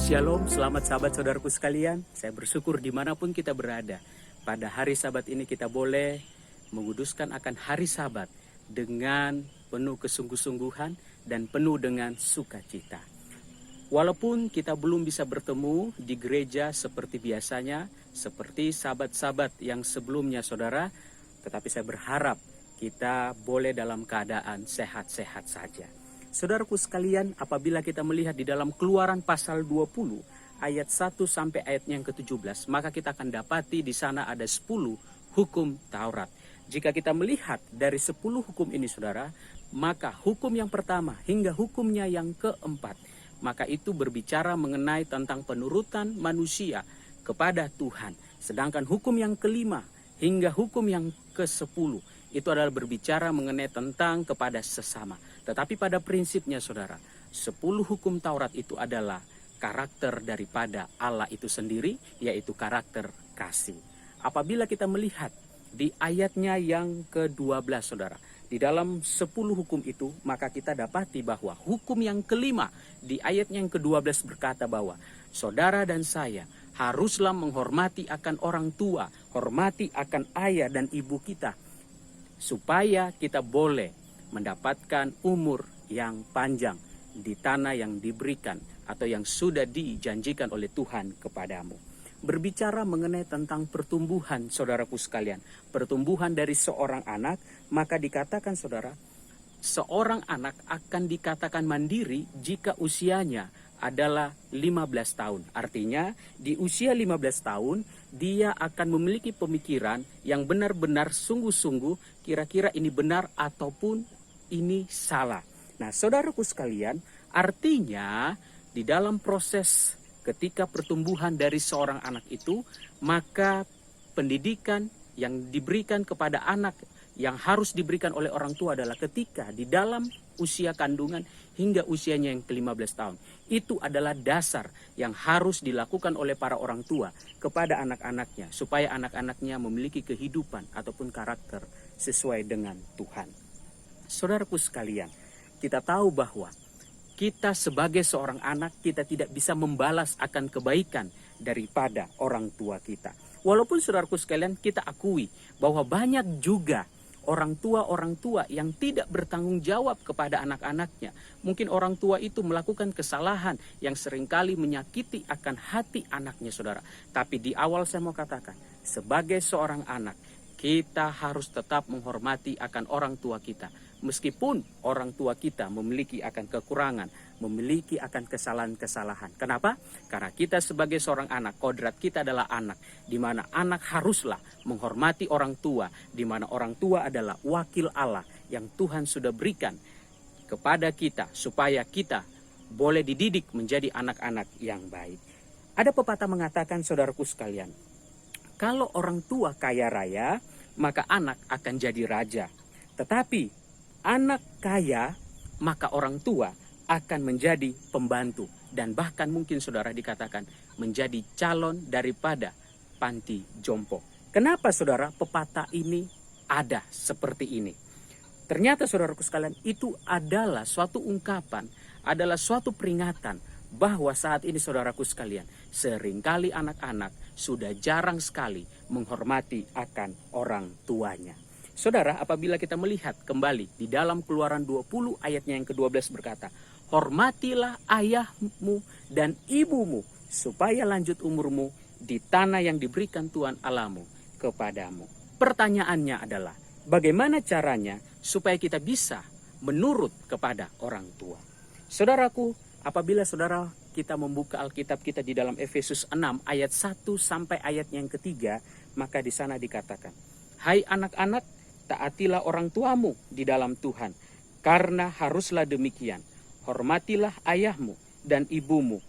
Shalom, selamat sahabat saudaraku sekalian. Saya bersyukur dimanapun kita berada. Pada hari Sabat ini kita boleh menguduskan akan hari Sabat dengan penuh kesungguh-sungguhan dan penuh dengan sukacita. Walaupun kita belum bisa bertemu di gereja seperti biasanya, seperti sahabat-sahabat yang sebelumnya saudara, tetapi saya berharap kita boleh dalam keadaan sehat-sehat saja. Saudaraku sekalian, apabila kita melihat di dalam Keluaran pasal 20 ayat 1 sampai ayatnya yang ke-17, maka kita akan dapati di sana ada 10 hukum Taurat. Jika kita melihat dari 10 hukum ini saudara, maka hukum yang pertama hingga hukumnya yang keempat, maka itu berbicara mengenai tentang penurutan manusia kepada Tuhan. Sedangkan hukum yang kelima hingga hukum yang ke-10 itu adalah berbicara mengenai tentang kepada sesama. Tetapi pada prinsipnya saudara, 10 hukum Taurat itu adalah karakter daripada Allah itu sendiri, yaitu karakter kasih. Apabila kita melihat di ayatnya yang ke-12 saudara, di dalam 10 hukum itu, maka kita dapati bahwa hukum yang kelima di ayatnya yang ke-12 berkata bahwa saudara dan saya haruslah menghormati akan orang tua, hormati akan ayah dan ibu kita, supaya kita boleh mendapatkan umur yang panjang di tanah yang diberikan atau yang sudah dijanjikan oleh Tuhan kepadamu. Berbicara mengenai tentang pertumbuhan saudaraku sekalian, pertumbuhan dari seorang anak, maka dikatakan saudara, seorang anak akan dikatakan mandiri jika usianya adalah 15 tahun. Artinya di usia 15 tahun dia akan memiliki pemikiran yang benar-benar sungguh-sungguh kira-kira ini benar ataupun ini salah. Nah saudaraku sekalian, artinya di dalam proses ketika pertumbuhan dari seorang anak itu, maka pendidikan yang diberikan kepada anak yang harus diberikan oleh orang tua adalah ketika di dalam usia kandungan hingga usianya yang ke-15 tahun. Itu adalah dasar yang harus dilakukan oleh para orang tua kepada anak-anaknya, supaya anak-anaknya memiliki kehidupan ataupun karakter sesuai dengan Tuhan. Saudaraku sekalian, kita tahu bahwa kita sebagai seorang anak, kita tidak bisa membalas akan kebaikan daripada orang tua kita. Walaupun saudaraku sekalian, kita akui bahwa banyak juga orang tua yang tidak bertanggung jawab kepada anak-anaknya. Mungkin orang tua itu melakukan kesalahan yang seringkali menyakiti akan hati anaknya saudara. Tapi di awal saya mau katakan, sebagai seorang anak, kita harus tetap menghormati akan orang tua kita. Meskipun orang tua kita memiliki akan kekurangan, memiliki akan kesalahan-kesalahan. Kenapa? Karena kita sebagai seorang anak, kodrat kita adalah anak, di mana anak haruslah menghormati orang tua, di mana orang tua adalah wakil Allah yang Tuhan sudah berikan kepada kita, supaya kita boleh dididik menjadi anak-anak yang baik. Ada pepatah mengatakan, saudaraku sekalian, kalau orang tua kaya raya, maka anak akan jadi raja. Tetapi anak kaya, maka orang tua akan menjadi pembantu. Dan bahkan mungkin saudara dikatakan menjadi calon daripada panti jompo. Kenapa saudara pepatah ini ada seperti ini? Ternyata saudaraku sekalian, itu adalah suatu ungkapan, adalah suatu peringatan bahwa saat ini saudaraku sekalian, seringkali anak-anak sudah jarang sekali menghormati akan orang tuanya. Saudara, apabila kita melihat kembali di dalam Keluaran 20 ayatnya yang ke-12 berkata, hormatilah ayahmu dan ibumu supaya lanjut umurmu di tanah yang diberikan Tuhan Allahmu kepadamu. Pertanyaannya adalah, bagaimana caranya supaya kita bisa menurut kepada orang tua? Saudaraku, apabila saudara kita membuka Alkitab kita di dalam Efesus 6 ayat 1 sampai ayat yang ketiga, maka di sana dikatakan, hai anak-anak, taatilah orang tuamu di dalam Tuhan, karena haruslah demikian. Hormatilah ayahmu dan ibumu.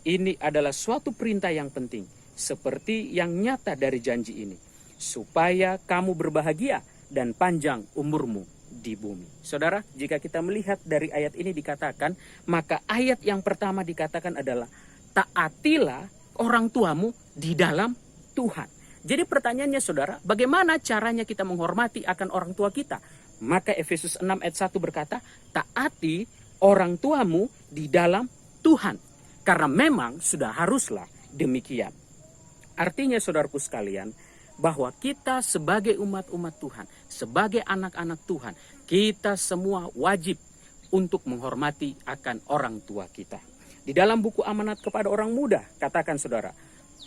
Ini adalah suatu perintah yang penting, seperti yang nyata dari janji ini, supaya kamu berbahagia dan panjang umurmu di bumi. Saudara, jika kita melihat dari ayat ini dikatakan, maka ayat yang pertama dikatakan adalah taatilah orang tuamu di dalam Tuhan. Jadi pertanyaannya saudara, bagaimana caranya kita menghormati akan orang tua kita? Maka Efesus 6 ayat 1 berkata, taati orang tuamu di dalam Tuhan. Karena memang sudah haruslah demikian. Artinya saudaraku sekalian, bahwa kita sebagai umat-umat Tuhan, sebagai anak-anak Tuhan, kita semua wajib untuk menghormati akan orang tua kita. Di dalam buku Amanat kepada Orang Muda, katakan saudara,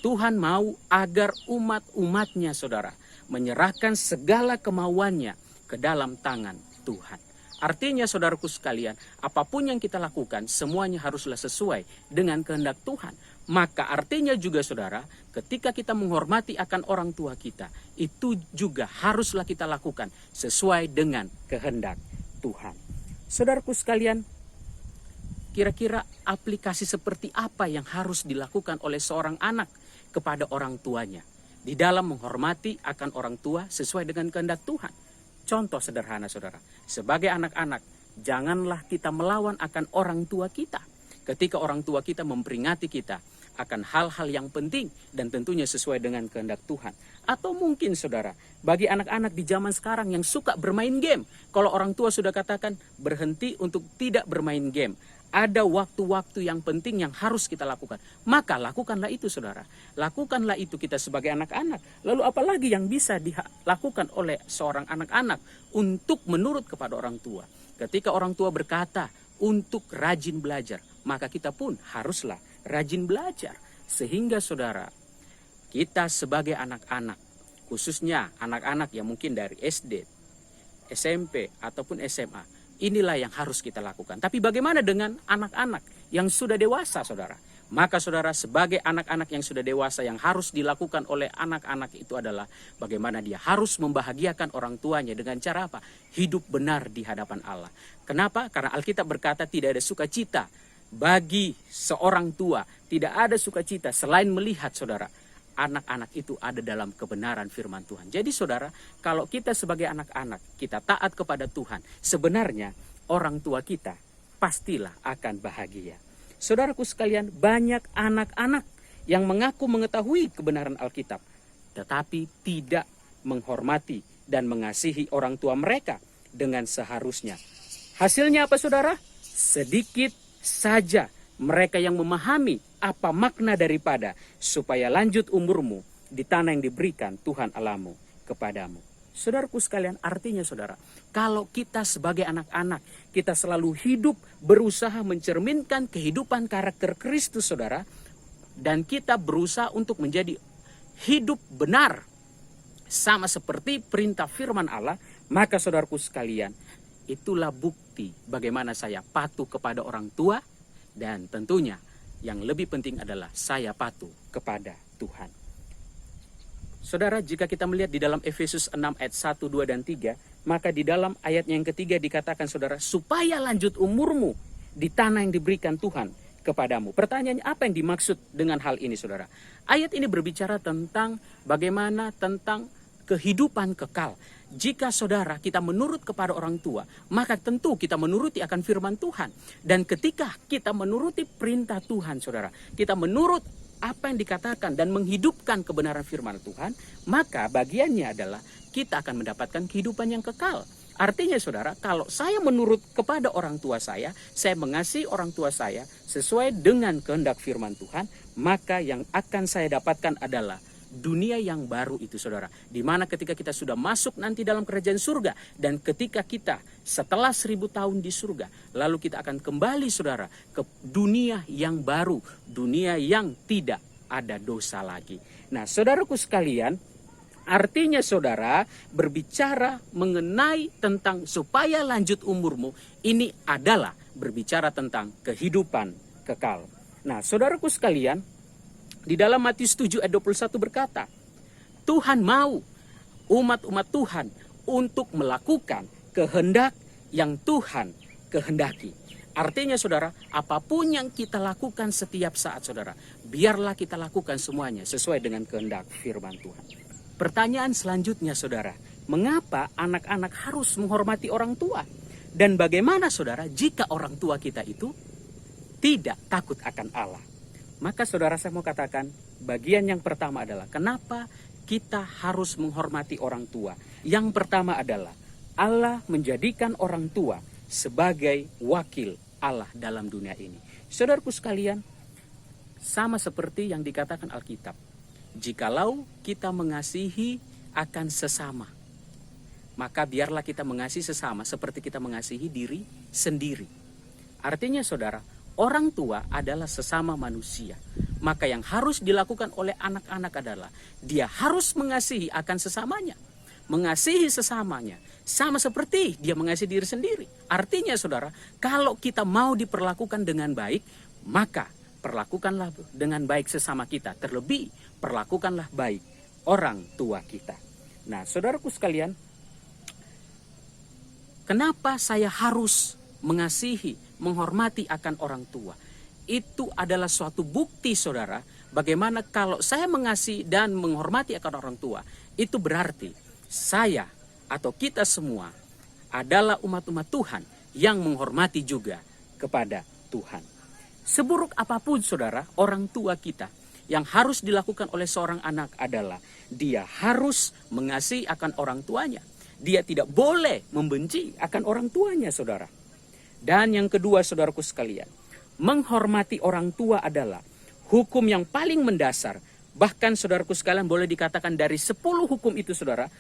Tuhan mau agar umat-umatnya saudara, menyerahkan segala kemauannya ke dalam tangan Tuhan. Artinya saudaraku sekalian, apapun yang kita lakukan, semuanya haruslah sesuai dengan kehendak Tuhan. Maka artinya juga saudara, ketika kita menghormati akan orang tua kita, itu juga haruslah kita lakukan sesuai dengan kehendak Tuhan. Saudaraku sekalian, kira-kira aplikasi seperti apa yang harus dilakukan oleh seorang anak kepada orang tuanya di dalam menghormati akan orang tua sesuai dengan kehendak Tuhan? Contoh sederhana saudara, sebagai anak-anak, janganlah kita melawan akan orang tua kita. Ketika orang tua kita memperingati kita akan hal-hal yang penting dan tentunya sesuai dengan kehendak Tuhan. Atau mungkin saudara, bagi anak-anak di zaman sekarang yang suka bermain game, kalau orang tua sudah katakan berhenti untuk tidak bermain game, ada waktu-waktu yang penting yang harus kita lakukan, maka lakukanlah itu saudara. Lakukanlah itu kita sebagai anak-anak. Lalu apalagi yang bisa dilakukan oleh seorang anak-anak untuk menurut kepada orang tua. Ketika orang tua berkata untuk rajin belajar, maka kita pun haruslah rajin belajar. Sehingga saudara, kita sebagai anak-anak, khususnya anak-anak yang mungkin dari SD, SMP ataupun SMA, inilah yang harus kita lakukan. Tapi bagaimana dengan anak-anak yang sudah dewasa saudara? Maka saudara, sebagai anak-anak yang sudah dewasa, yang harus dilakukan oleh anak-anak itu adalah bagaimana dia harus membahagiakan orang tuanya dengan cara apa? Hidup benar di hadapan Allah. Kenapa? Karena Alkitab berkata tidak ada sukacita bagi seorang tua, tidak ada sukacita selain melihat saudara, anak-anak itu ada dalam kebenaran firman Tuhan. Jadi saudara, kalau kita sebagai anak-anak, kita taat kepada Tuhan, sebenarnya orang tua kita pastilah akan bahagia. Saudaraku sekalian, banyak anak-anak yang mengaku mengetahui kebenaran Alkitab, tetapi tidak menghormati dan mengasihi orang tua mereka dengan seharusnya. Hasilnya apa saudara? Sedikit saja mereka yang memahami apa makna daripada supaya lanjut umurmu di tanah yang diberikan Tuhan Allahmu kepadamu. Saudaraku sekalian, artinya saudara, kalau kita sebagai anak-anak, kita selalu hidup berusaha mencerminkan kehidupan karakter Kristus saudara, dan kita berusaha untuk menjadi hidup benar sama seperti perintah firman Allah, maka saudaraku sekalian, itulah bukti bagaimana saya patuh kepada orang tua, dan tentunya yang lebih penting adalah saya patuh kepada Tuhan. Saudara, jika kita melihat di dalam Efesus 6 ayat 1, 2, dan 3, maka di dalam ayat yang ketiga dikatakan saudara, supaya lanjut umurmu di tanah yang diberikan Tuhan kepadamu. Pertanyaannya, apa yang dimaksud dengan hal ini saudara? Ayat ini berbicara tentang bagaimana tentang kehidupan kekal. Jika saudara kita menurut kepada orang tua, maka tentu kita menuruti akan firman Tuhan. Dan ketika kita menuruti perintah Tuhan saudara, kita menurut apa yang dikatakan dan menghidupkan kebenaran firman Tuhan, maka bagiannya adalah kita akan mendapatkan kehidupan yang kekal. Artinya saudara, kalau saya menurut kepada orang tua saya mengasihi orang tua saya sesuai dengan kehendak firman Tuhan, maka yang akan saya dapatkan adalah dunia yang baru itu saudara, di mana ketika kita sudah masuk nanti dalam kerajaan surga, dan ketika kita setelah 1000 tahun di surga, lalu kita akan kembali saudara ke dunia yang baru, dunia yang tidak ada dosa lagi. Nah saudaraku sekalian, artinya saudara berbicara mengenai tentang supaya lanjut umurmu, ini adalah berbicara tentang kehidupan kekal. Nah saudaraku sekalian, di dalam Matius 7 ayat 21 berkata, Tuhan mau umat-umat Tuhan untuk melakukan kehendak yang Tuhan kehendaki. Artinya saudara, apapun yang kita lakukan setiap saat saudara, biarlah kita lakukan semuanya sesuai dengan kehendak firman Tuhan. Pertanyaan selanjutnya saudara, mengapa anak-anak harus menghormati orang tua? Dan bagaimana saudara jika orang tua kita itu tidak takut akan Allah? Maka saudara, saya mau katakan bagian yang pertama adalah kenapa kita harus menghormati orang tua. Yang pertama adalah Allah menjadikan orang tua sebagai wakil Allah dalam dunia ini. Saudaraku sekalian, Sama seperti yang dikatakan Alkitab. Jikalau kita mengasihi akan sesama, maka biarlah kita mengasihi sesama seperti kita mengasihi diri sendiri. Artinya saudara, orang tua adalah sesama manusia. Maka yang harus dilakukan oleh anak-anak adalah dia harus mengasihi akan sesamanya. Mengasihi sesamanya sama seperti dia mengasihi diri sendiri. Artinya saudara, kalau kita mau diperlakukan dengan baik, maka perlakukanlah dengan baik sesama kita. Terlebih, perlakukanlah baik orang tua kita. Nah, saudaraku sekalian, kenapa saya harus mengasihi, menghormati akan orang tua? Itu adalah suatu bukti saudara, bagaimana kalau saya mengasihi dan menghormati akan orang tua, itu berarti saya atau kita semua adalah umat-umat Tuhan yang menghormati juga kepada Tuhan. Seburuk apapun saudara, orang tua kita, yang harus dilakukan oleh seorang anak adalah dia harus mengasihi akan orang tuanya. Dia tidak boleh membenci akan orang tuanya saudara. Dan yang kedua saudaraku sekalian, menghormati orang tua adalah hukum yang paling mendasar. Bahkan saudaraku sekalian boleh dikatakan dari 10 hukum itu saudara,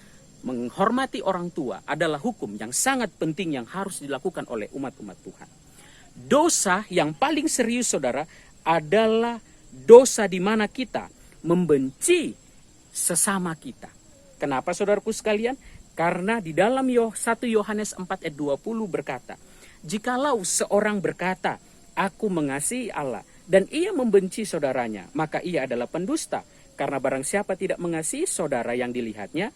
menghormati orang tua adalah hukum yang sangat penting yang harus dilakukan oleh umat-umat Tuhan. Dosa yang paling serius saudara adalah dosa di mana kita membenci sesama kita. Kenapa saudaraku sekalian? Karena di dalam 1 Yohanes 4 ayat 20 berkata, jikalau seorang berkata, aku mengasihi Allah, dan ia membenci saudaranya, maka ia adalah pendusta. Karena barang siapa tidak mengasihi saudara yang dilihatnya,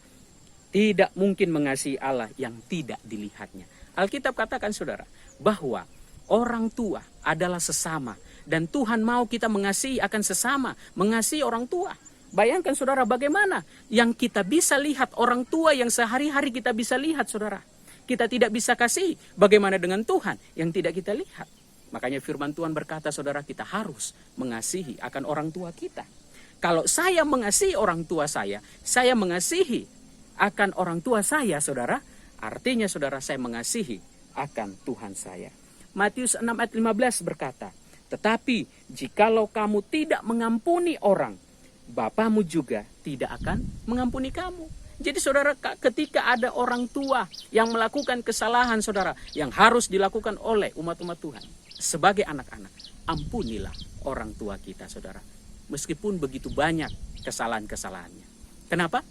tidak mungkin mengasihi Allah yang tidak dilihatnya. Alkitab katakan saudara, bahwa orang tua adalah sesama. Dan Tuhan mau kita mengasihi akan sesama, mengasihi orang tua. Bayangkan saudara bagaimana yang kita bisa lihat orang tua yang sehari-hari kita bisa lihat saudara. Kita tidak bisa kasih, bagaimana dengan Tuhan yang tidak kita lihat. Makanya firman Tuhan berkata saudara, kita harus mengasihi akan orang tua kita. Kalau saya mengasihi orang tua saya mengasihi akan orang tua saya saudara, artinya saudara saya mengasihi akan Tuhan saya. Matius 6 ayat 15 berkata, tetapi jikalau kamu tidak mengampuni orang, Bapamu juga tidak akan mengampuni kamu. Jadi saudara, ketika ada orang tua yang melakukan kesalahan saudara, yang harus dilakukan oleh umat-umat Tuhan, sebagai anak-anak, ampunilah orang tua kita saudara. Meskipun begitu banyak kesalahan-kesalahannya. Kenapa?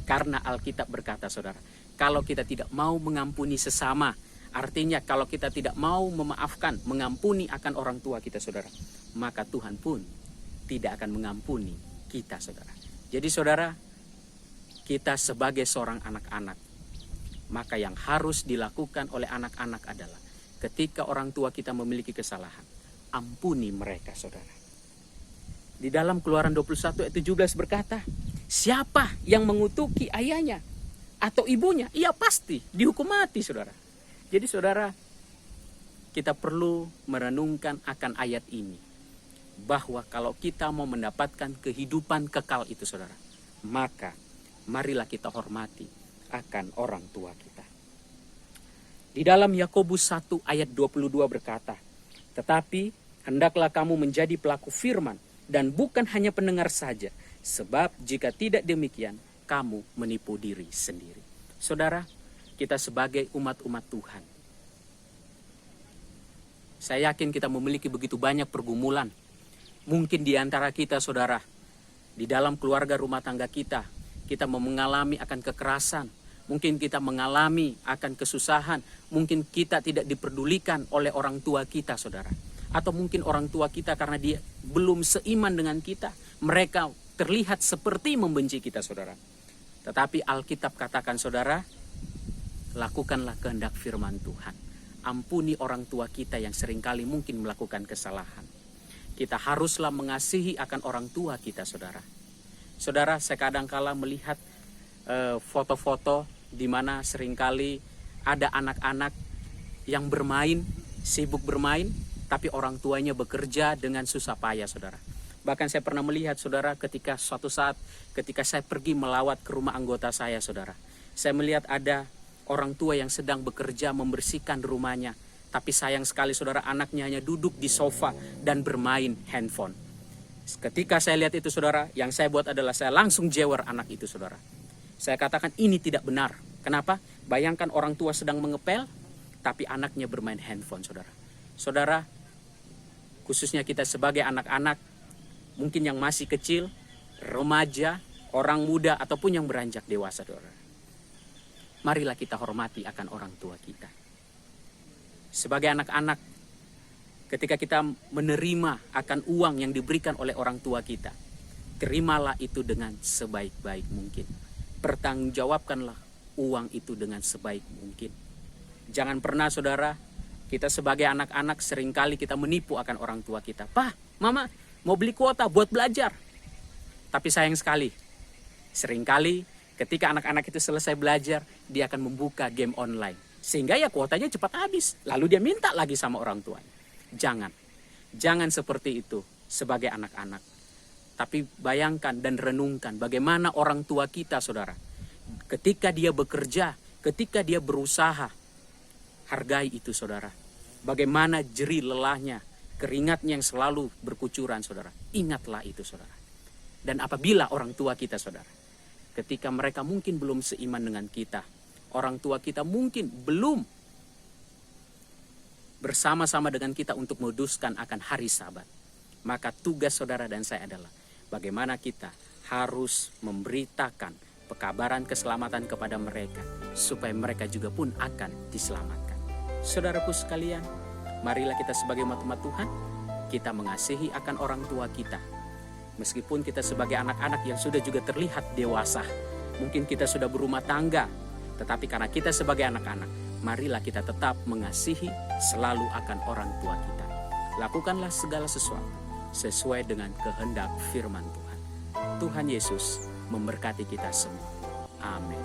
Karena Alkitab berkata saudara, kalau kita tidak mau mengampuni sesama, artinya kalau kita tidak mau memaafkan, mengampuni akan orang tua kita saudara, maka Tuhan pun tidak akan mengampuni kita saudara. Jadi saudara, kita sebagai seorang anak-anak, maka yang harus dilakukan oleh anak-anak adalah ketika orang tua kita memiliki kesalahan, ampuni mereka saudara. Di dalam Keluaran 21 ayat 17 berkata, siapa yang mengutuki ayahnya atau ibunya, ia pasti dihukum mati saudara. Jadi saudara, kita perlu merenungkan akan ayat ini. Bahwa kalau kita mau mendapatkan kehidupan kekal itu saudara, maka marilah kita hormati akan orang tua kita. Di dalam Yakobus 1 ayat 22 berkata, tetapi hendaklah kamu menjadi pelaku firman dan bukan hanya pendengar saja, sebab jika tidak demikian kamu menipu diri sendiri. Saudara, kita sebagai umat-umat Tuhan, saya yakin kita memiliki begitu banyak pergumulan. Mungkin di antara kita saudara, di dalam keluarga rumah tangga kita mengalami akan kekerasan. Mungkin kita mengalami akan kesusahan. Mungkin kita tidak diperdulikan oleh orang tua kita saudara. Atau mungkin orang tua kita karena dia belum seiman dengan kita, mereka terlihat seperti membenci kita saudara. Tetapi Alkitab katakan saudara, lakukanlah kehendak firman Tuhan. Ampuni orang tua kita yang seringkali mungkin melakukan kesalahan. Kita haruslah mengasihi akan orang tua kita saudara. Saudara, saya kadangkala melihat foto-foto di mana seringkali ada anak-anak yang bermain, sibuk bermain, tapi orang tuanya bekerja dengan susah payah saudara. Bahkan saya pernah melihat saudara ketika suatu saat ketika saya pergi melawat ke rumah anggota saya saudara. Saya melihat ada orang tua yang sedang bekerja membersihkan rumahnya. Tapi sayang sekali saudara, anaknya hanya duduk di sofa dan bermain handphone. Ketika saya lihat itu saudara, yang saya buat adalah saya langsung jewer anak itu saudara. Saya katakan ini tidak benar. Kenapa? Bayangkan orang tua sedang mengepel, tapi anaknya bermain handphone saudara. Saudara, khususnya kita sebagai anak-anak, mungkin yang masih kecil, remaja, orang muda, ataupun yang beranjak dewasa saudara. Marilah kita hormati akan orang tua kita. Sebagai anak-anak, ketika kita menerima akan uang yang diberikan oleh orang tua kita, terimalah itu dengan sebaik-baik mungkin. Pertanggungjawabkanlah uang itu dengan sebaik mungkin. Jangan pernah saudara, kita sebagai anak-anak seringkali kita menipu akan orang tua kita. Pak, mama mau beli kuota buat belajar. Tapi sayang sekali, seringkali ketika anak-anak itu selesai belajar, dia akan membuka game online. Sehingga ya kuotanya cepat habis. Lalu dia minta lagi sama orang tuanya. Jangan seperti itu sebagai anak-anak. Tapi bayangkan dan renungkan bagaimana orang tua kita saudara. Ketika dia bekerja, ketika dia berusaha, hargai itu saudara. Bagaimana jerih lelahnya, keringatnya yang selalu berkucuran saudara. Ingatlah itu saudara. Dan apabila orang tua kita saudara, ketika mereka mungkin belum seiman dengan kita, orang tua kita mungkin belum bersama-sama dengan kita untuk menguduskan akan hari Sabat. Maka tugas saudara dan saya adalah bagaimana kita harus memberitakan pekabaran keselamatan kepada mereka, supaya mereka juga pun akan diselamatkan. Saudaraku sekalian, marilah kita sebagai umat-umat Tuhan, kita mengasihi akan orang tua kita. Meskipun kita sebagai anak-anak yang sudah juga terlihat dewasa, mungkin kita sudah berumah tangga, tetapi karena kita sebagai anak-anak, marilah kita tetap mengasihi selalu akan orang tua kita. Lakukanlah segala sesuatu sesuai dengan kehendak firman Tuhan. Tuhan Yesus memberkati kita semua. Amin.